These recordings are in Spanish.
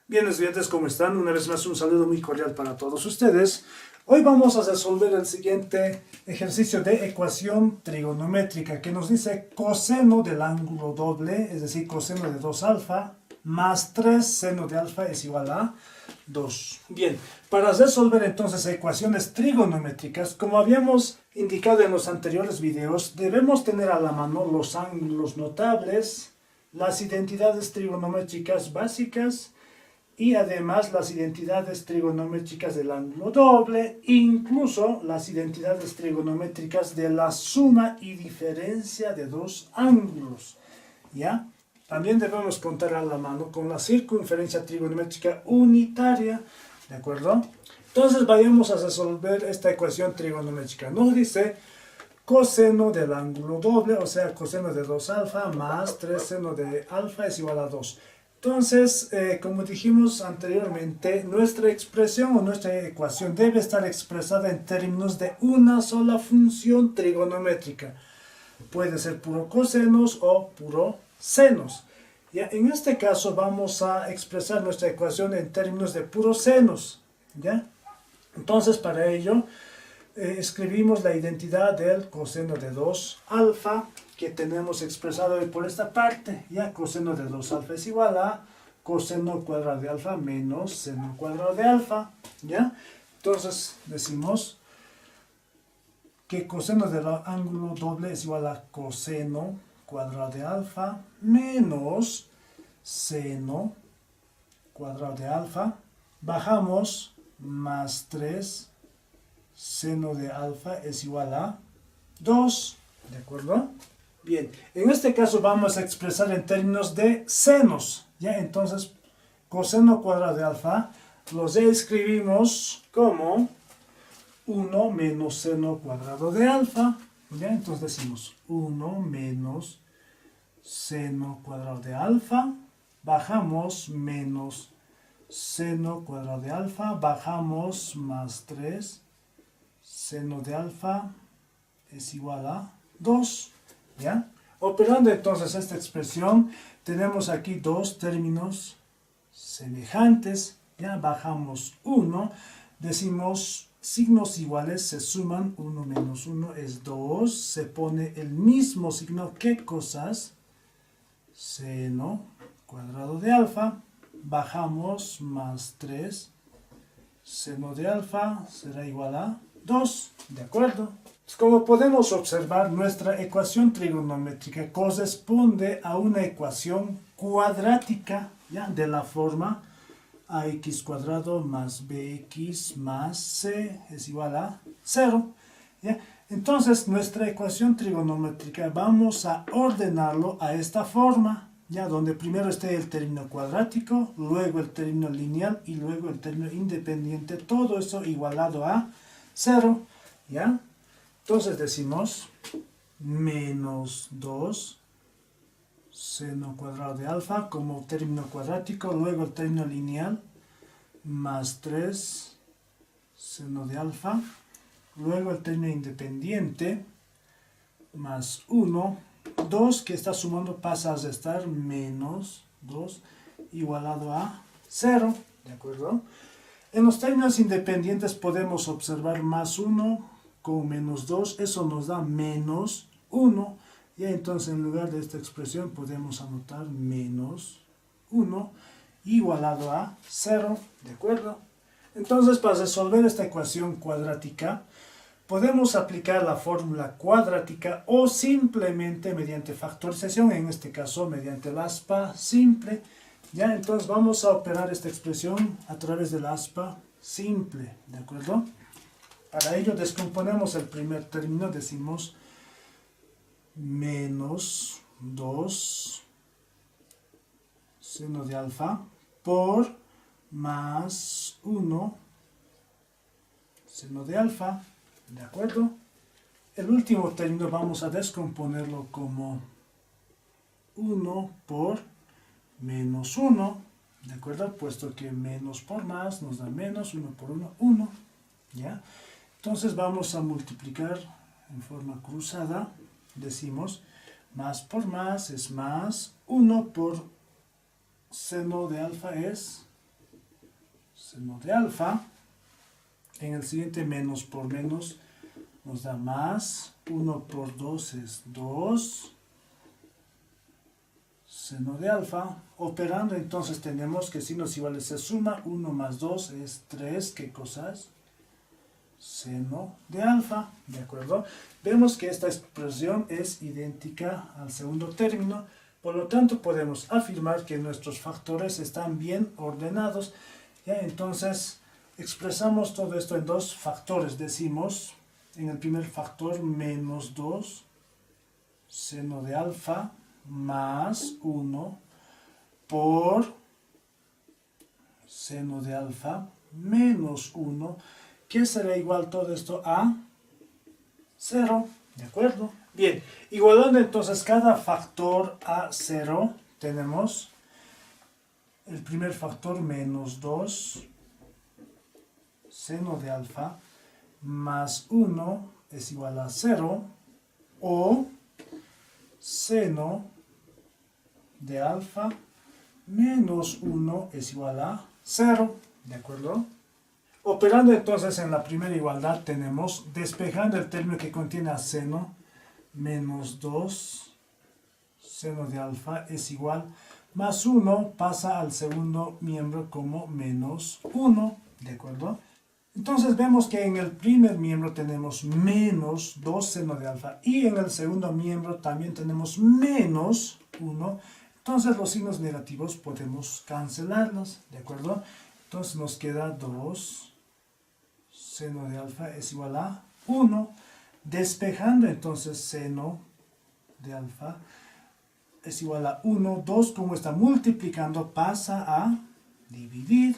Bien, estudiantes, ¿cómo están? Una vez más un saludo muy cordial para todos ustedes. Hoy vamos a resolver el siguiente ejercicio de ecuación trigonométrica que nos dice coseno del ángulo doble, es decir, coseno de 2 alfa, más 3 seno de alfa es igual a 2. Bien, para resolver entonces ecuaciones trigonométricas, como habíamos indicado en los anteriores videos, debemos tener a la mano los ángulos notables, las identidades trigonométricas básicas, y además las identidades trigonométricas del ángulo doble, incluso las identidades trigonométricas de la suma y diferencia de dos ángulos, ¿ya? También debemos contar a la mano con la circunferencia trigonométrica unitaria, ¿de acuerdo? Entonces vayamos a resolver esta ecuación trigonométrica. Nos dice coseno del ángulo doble, o sea, coseno de 2 alfa más 3 seno de alfa es igual a 2. Entonces, como dijimos anteriormente, nuestra expresión o nuestra ecuación debe estar expresada en términos de una sola función trigonométrica. Puede ser puro cosenos o puro senos. Ya, en este caso vamos a expresar nuestra ecuación en términos de puros senos. ¿Ya? Entonces, para ello, escribimos la identidad del coseno de 2 alfa, que tenemos expresado por esta parte, ya coseno de 2 alfa es igual a coseno cuadrado de alfa menos seno cuadrado de alfa, ya. Entonces decimos que coseno del ángulo doble es igual a coseno cuadrado de alfa menos seno cuadrado de alfa, bajamos más 3 seno de alfa es igual a 2, ¿de acuerdo? Bien, en este caso vamos a expresar en términos de senos, ¿ya? Entonces, coseno cuadrado de alfa los escribimos como 1 menos seno cuadrado de alfa, ¿ya? Entonces decimos 1 menos seno cuadrado de alfa, bajamos menos seno cuadrado de alfa, bajamos más 3 seno de alfa es igual a 2, ¿ya? Operando entonces esta expresión, tenemos aquí dos términos semejantes, ¿ya? Bajamos 1, decimos signos iguales se suman, 1 menos 1 es 2, se pone el mismo signo, ¿qué cosas? Seno cuadrado de alfa, bajamos más 3, seno de alfa será igual a 2, ¿de acuerdo? Como podemos observar, nuestra ecuación trigonométrica corresponde a una ecuación cuadrática, ¿ya? De la forma ax cuadrado más bx más c es igual a 0, ¿ya? Entonces, nuestra ecuación trigonométrica vamos a ordenarlo a esta forma, ¿ya? Donde primero esté el término cuadrático, luego el término lineal y luego el término independiente, todo eso igualado a 0, ¿ya? Entonces decimos menos 2 seno cuadrado de alfa como término cuadrático, luego el término lineal, más 3 seno de alfa, luego el término independiente, más 1, 2 que está sumando pasa a restar, menos 2 igualado a 0, ¿de acuerdo? En los términos independientes podemos observar más 1 con menos 2, eso nos da menos 1, y entonces en lugar de esta expresión podemos anotar menos 1 igualado a 0, ¿de acuerdo? Entonces, para resolver esta ecuación cuadrática, podemos aplicar la fórmula cuadrática o simplemente mediante factorización, en este caso mediante el aspa simple, ¿ya? Entonces vamos a operar esta expresión a través del aspa simple, ¿de acuerdo? Para ello descomponemos el primer término, decimos menos 2 seno de alfa por más 1 seno de alfa, ¿de acuerdo? El último término vamos a descomponerlo como 1 por menos 1, ¿de acuerdo? Puesto que menos por más nos da menos, 1 por 1, 1, ¿ya? Entonces vamos a multiplicar en forma cruzada, decimos más por más es más, 1 por seno de alfa es seno de alfa. En el siguiente menos por menos nos da más. 1 por 2 es 2 seno de alfa. Operando entonces tenemos que signos iguales se suma. 1 más 2 es 3. ¿Qué cosas? Seno de alfa. ¿De acuerdo? Vemos que esta expresión es idéntica al segundo término. Por lo tanto podemos afirmar que nuestros factores están bien ordenados. ¿Ya? Entonces expresamos todo esto en dos factores. Decimos en el primer factor menos 2 seno de alfa más 1 por seno de alfa menos 1, que será igual todo esto a 0, ¿de acuerdo? Bien, igualando entonces cada factor a 0, tenemos el primer factor menos 2 seno de alfa más 1 es igual a 0, o seno de alfa menos 1 es igual a 0, ¿de acuerdo? Operando entonces en la primera igualdad tenemos, despejando el término que contiene a seno, menos 2 seno de alfa es igual, más 1 pasa al segundo miembro como menos 1, ¿de acuerdo? Entonces vemos que en el primer miembro tenemos menos 2 seno de alfa y en el segundo miembro también tenemos menos 1. Entonces los signos negativos podemos cancelarlos, ¿de acuerdo? Entonces nos queda 2 seno de alfa es igual a 1. Despejando entonces seno de alfa es igual a 1. 2 como está multiplicando pasa a dividir,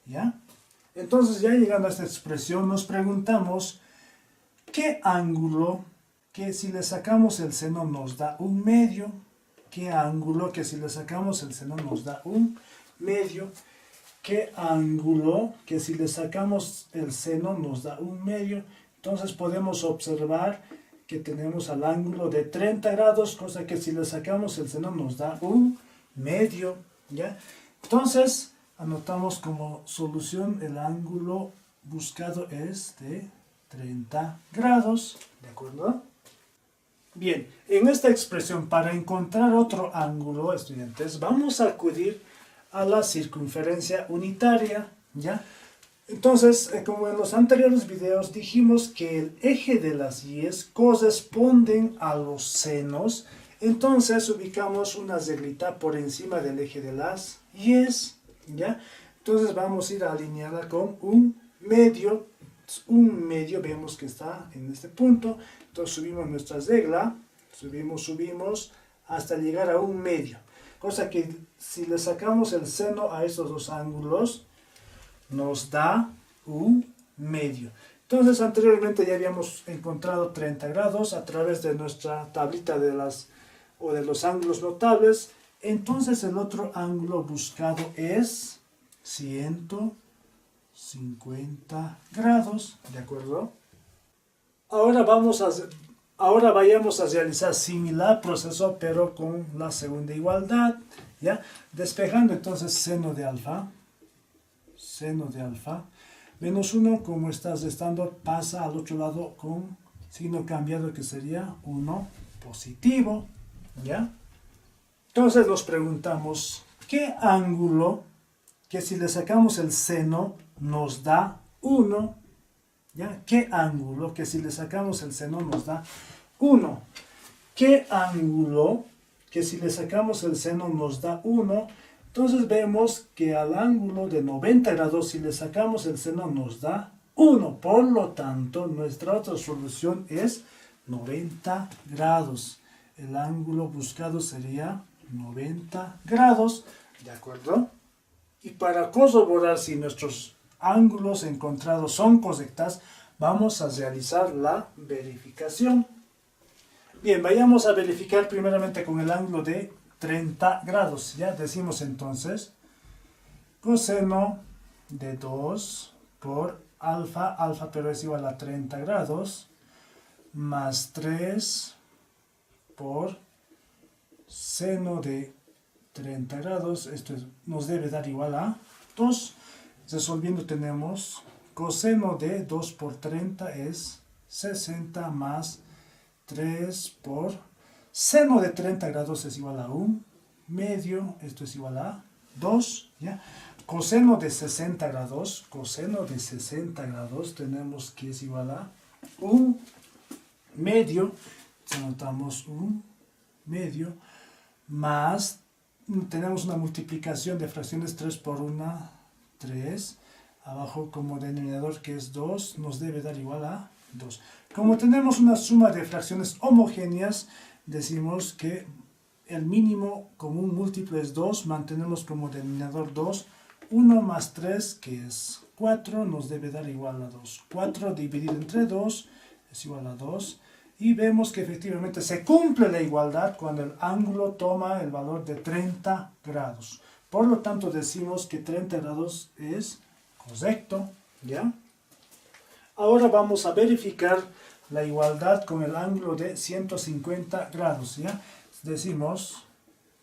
¿ya? Entonces ya llegando a esta expresión nos preguntamos ¿qué ángulo que si le sacamos el seno nos da un medio? ¿Qué ángulo que si le sacamos el seno nos da un medio? ¿Qué ángulo que si le sacamos el seno nos da un medio? Entonces podemos observar que tenemos al ángulo de 30 grados, cosa que si le sacamos el seno nos da un medio, ¿ya? Entonces anotamos como solución el ángulo buscado es de 30 grados, ¿de acuerdo? Bien, en esta expresión para encontrar otro ángulo, estudiantes, vamos a acudir a la circunferencia unitaria, ¿ya? Entonces, como en los anteriores videos dijimos que el eje de las y's corresponden a los senos, entonces ubicamos una reglita por encima del eje de las y's, ¿ya? Entonces vamos a ir a alinearla con un medio. Un medio vemos que está en este punto. Entonces subimos nuestra regla, subimos hasta llegar a un medio. Cosa que si le sacamos el seno a estos dos ángulos, nos da un medio. Entonces anteriormente ya habíamos encontrado 30 grados a través de nuestra tablita de los ángulos notables. Entonces el otro ángulo buscado es 150 grados, ¿de acuerdo? Ahora vayamos a realizar similar proceso, pero con la segunda igualdad, ¿ya? Despejando entonces seno de alfa, menos 1, como está restando, pasa al otro lado con signo cambiado que sería 1 positivo, ¿ya? Entonces nos preguntamos, ¿qué ángulo que si le sacamos el seno nos da 1? ¿Ya? ¿Qué ángulo que si le sacamos el seno nos da 1? ¿Qué ángulo que si le sacamos el seno nos da 1? Entonces vemos que al ángulo de 90 grados si le sacamos el seno nos da 1. Por lo tanto, nuestra otra solución es 90 grados. El ángulo buscado sería 90 grados, ¿de acuerdo? Y para corroborar si nuestros ángulos encontrados son correctas, vamos a realizar la verificación. Bien, vayamos a verificar primeramente con el ángulo de 30 grados. Ya decimos entonces, coseno de 2 por alfa, pero es igual a 30 grados, más 3 por seno de 30 grados, esto nos debe dar igual a 2. Resolviendo tenemos coseno de 2 por 30 es 60 más 3 por seno de 30 grados es igual a 1 medio, esto es igual a 2, ¿ya? Coseno de 60 grados, tenemos que es igual a 1 medio, anotamos 1 medio, más, tenemos una multiplicación de fracciones 3 por 1, 3, abajo como denominador que es 2, nos debe dar igual a 2. Como tenemos una suma de fracciones homogéneas, decimos que el mínimo común múltiplo es 2, mantenemos como denominador 2, 1 más 3 que es 4, nos debe dar igual a 2. 4 dividido entre 2 es igual a 2. Y vemos que efectivamente se cumple la igualdad cuando el ángulo toma el valor de 30 grados. Por lo tanto decimos que 30 grados es correcto, ¿ya? Ahora vamos a verificar la igualdad con el ángulo de 150 grados, ¿ya? Decimos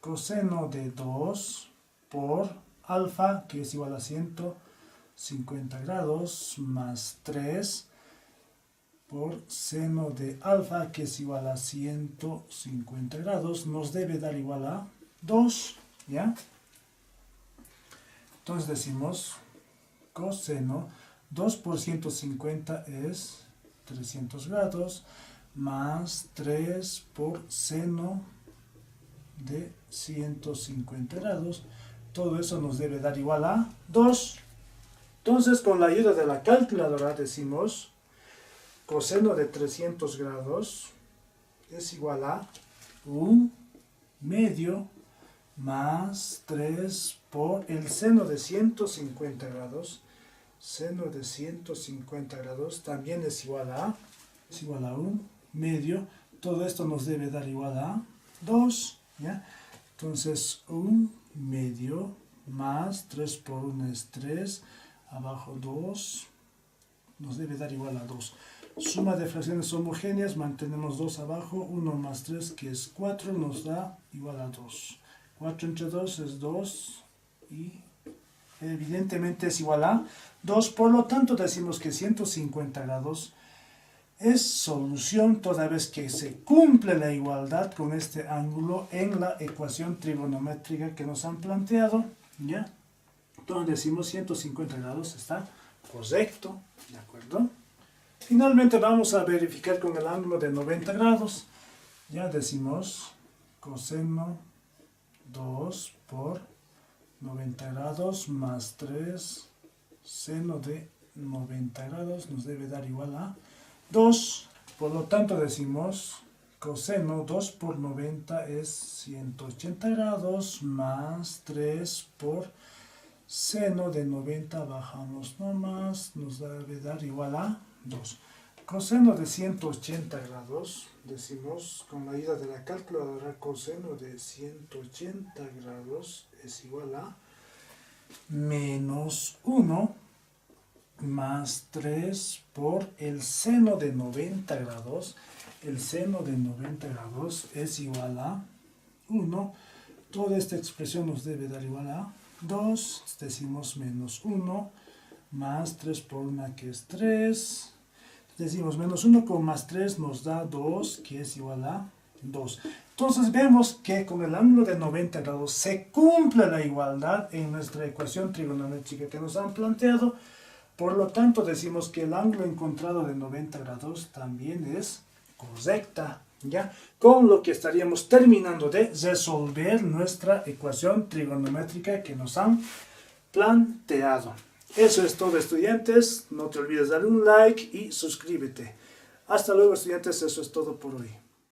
coseno de 2 por alfa, que es igual a 150 grados, más 3 por seno de alfa, que es igual a 150 grados, nos debe dar igual a 2, ¿ya? Entonces decimos coseno 2 por 150 es 300 grados, más 3 por seno de 150 grados, todo eso nos debe dar igual a 2. Entonces con la ayuda de la calculadora decimos coseno de 300 grados es igual a 1 medio más 3 por el seno de 150 grados. Seno de 150 grados también es igual a 1 medio. Todo esto nos debe dar igual a 2, ¿ya? Entonces 1 medio más 3 por 1 es 3, abajo 2, nos debe dar igual a 2. Suma de fracciones homogéneas, mantenemos 2 abajo, 1 más 3 que es 4, nos da igual a 2. 4 entre 2 es 2 y evidentemente es igual a 2, por lo tanto decimos que 150 grados es solución toda vez que se cumple la igualdad con este ángulo en la ecuación trigonométrica que nos han planteado, ¿ya? Entonces decimos 150 grados está correcto, ¿de acuerdo? Finalmente vamos a verificar con el ángulo de 90 grados, ya decimos coseno 2 por 90 grados más 3 seno de 90 grados nos debe dar igual a 2. Por lo tanto decimos coseno 2 por 90 es 180 grados más 3 por seno de 90, bajamos nomás, nos debe dar igual a 2. Coseno de 180 grados, decimos con la ayuda de la calculadora, coseno de 180 grados es igual a menos 1 más 3 por el seno de 90 grados. El seno de 90 grados es igual a 1. Toda esta expresión nos debe dar igual a 2. Decimos menos 1 más 3 por 1 que es 3. Decimos menos 1 con más 3 nos da 2, que es igual a 2. Entonces vemos que con el ángulo de 90 grados se cumple la igualdad en nuestra ecuación trigonométrica que nos han planteado. Por lo tanto decimos que el ángulo encontrado de 90 grados también es correcta, ¿ya? Con lo que estaríamos terminando de resolver nuestra ecuación trigonométrica que nos han planteado. Eso es todo, estudiantes. No te olvides darle un like y suscríbete. Hasta luego, estudiantes. Eso es todo por hoy.